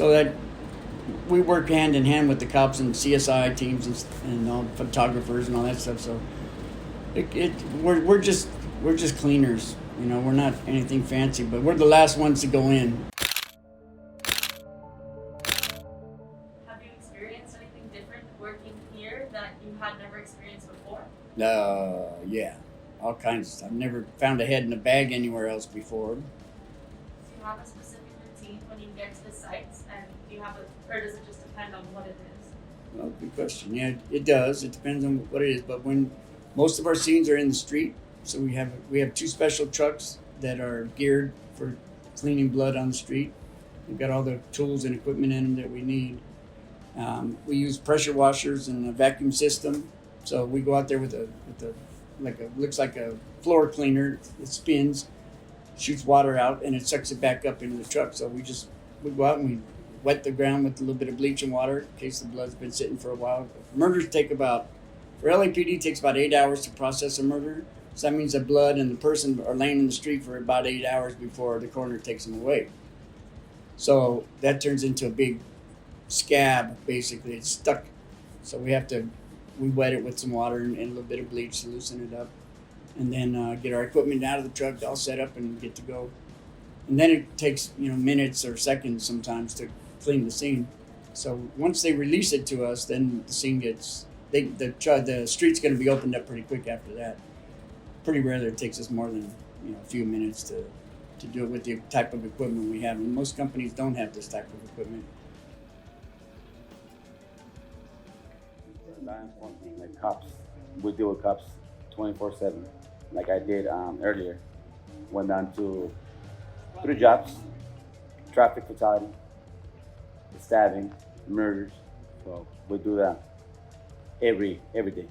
So that we work hand in hand with the cops and CSI teams and all photographers and all that stuff. So we're just cleaners. You know, we're not anything fancy, but we're the last ones to go in. Have you experienced anything different working here that you had never experienced before? Yeah, all kinds of stuff. I've never found a head in a bag anywhere else before. Do you have a specific routine when you get to the sites, and do you have or does it just depend on what it is? Well, good question. Yeah, it does. It depends on what it is. But when most of our scenes are in the street, so we have two special trucks that are geared for cleaning blood on the street. We've got all the tools and equipment in them that we need. We use pressure washers and a vacuum system. So we go out there with a looks like a floor cleaner. It spins, shoots water out, and it sucks it back up into the truck. So we go out and we wet the ground with a little bit of bleach and water in case the blood's been sitting for a while. Murders for LAPD takes about 8 hours to process a murder. So that means the blood and the person are laying in the street for about 8 hours before the coroner takes them away. So that turns into a big scab, basically. It's stuck. So we wet it with some water and a little bit of bleach to loosen it up. And then get our equipment out of the truck, all set up and get to go. And then it takes, minutes or seconds sometimes to clean the scene. So once they release it to us, then the scene the street's going to be opened up pretty quick after that. Pretty rare that it takes us more than a few minutes to do it with the type of equipment we have. And most companies don't have this type of equipment. That's one thing. Like cops, we deal with cops 24/7. Like I did earlier. Went down to 3 jobs: traffic fatality, stabbing, murders. So we do that every day.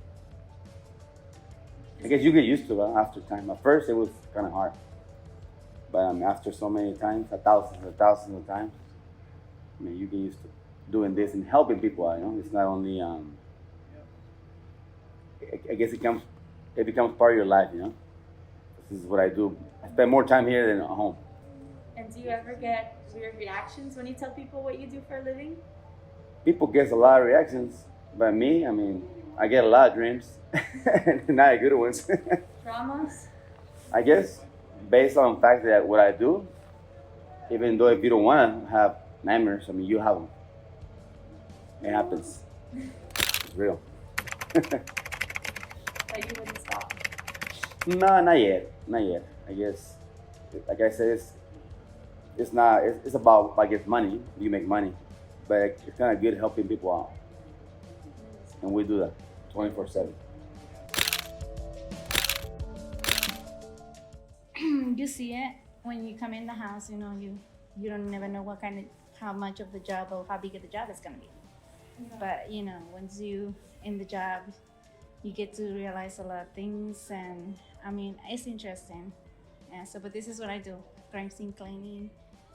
I guess you get used to it after time. At first, it was kind of hard, but after so many times, thousands of times, you get used to doing this and helping people out. It's not only. I guess it becomes part of your life. This is what I do. I spend more time here than at home. And do you ever get weird reactions when you tell people what you do for a living? People get a lot of reactions, but me, I get a lot of dreams, not good ones. Dramas? I guess based on the fact that what I do, even though if you don't want to have nightmares, you have them. It happens. It's real. But you wouldn't stop? No, not yet. Not yet. I guess, like I said, it's not. It's about, I guess, money. You make money, but it's kind of good helping people out, and we do that 24/7. You see it when you come in the house. You don't never know how much of the job or how big of the job it's gonna be. Yeah. But once you in the job, you get to realize a lot of things, and it's interesting. And so, but this is what I do: crime scene cleaning,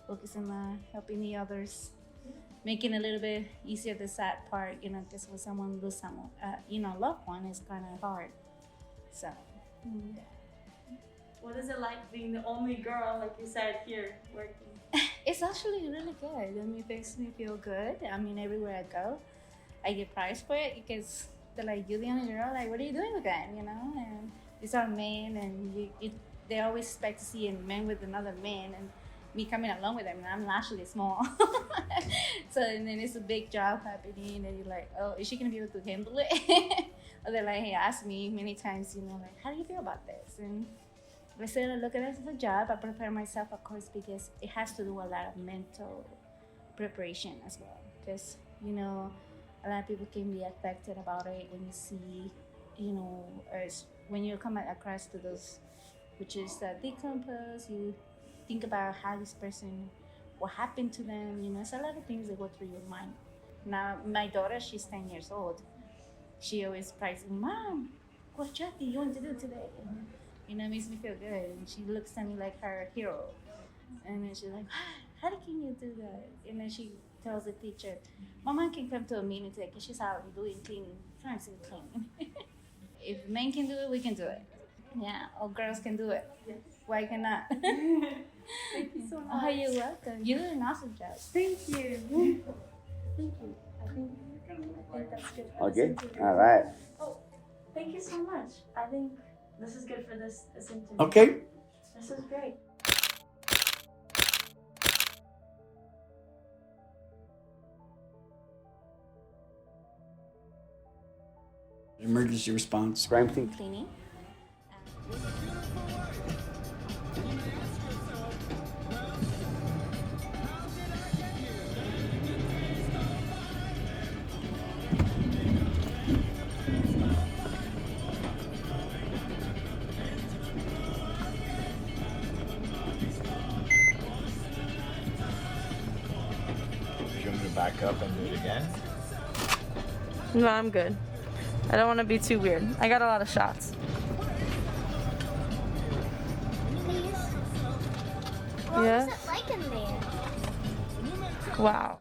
focusing on helping the others, making it a little bit easier the sad part. Because when someone loses someone, loved one, is kind of hard. So. What is it like being the only girl, like you said, here working? It's actually really good. It makes me feel good. Everywhere I go, I get prized for it because they're like, "You're the only girl. Like, what are you doing with that?" And these are men, and they always expect to see a man with another man, and me coming along with them. And I'm actually small, so and then it's a big job happening, and you're like, "Oh, is she gonna be able to handle it?" Or they're like, "Hey, ask me many times, like, how do you feel about this?" And I said, I look at it as a job. I prepare myself, of course, because it has to do a lot of mental preparation as well. Because, a lot of people can be affected about it when you see, as when you come across to those, which is decompose, you think about how this person, what happened to them. It's a lot of things that go through your mind. Now, my daughter, she's 10 years old. She always cries, "Mom, what job do you want to do today?" It makes me feel good. And she looks at me like her hero. And then she's like, "How can you do that?" And then she tells the teacher, "Mama can come to a meeting today because she's out doing cleaning, trying to clean." If men can do it, we can do it. Yeah, all girls can do it. Why cannot? Thank you so much. Oh, you're welcome. You did an awesome job. Thank you. Thank you. I think that's good for Okay. this interview. All right. Oh, thank you so much. I think this is good for this interview. Okay. This is great. Emergency response. Crime scene. Cleaning. You want me to back up and do it again? No, I'm good. I don't want to be too weird. I got a lot of shots. What Yeah? was it like in there? Wow.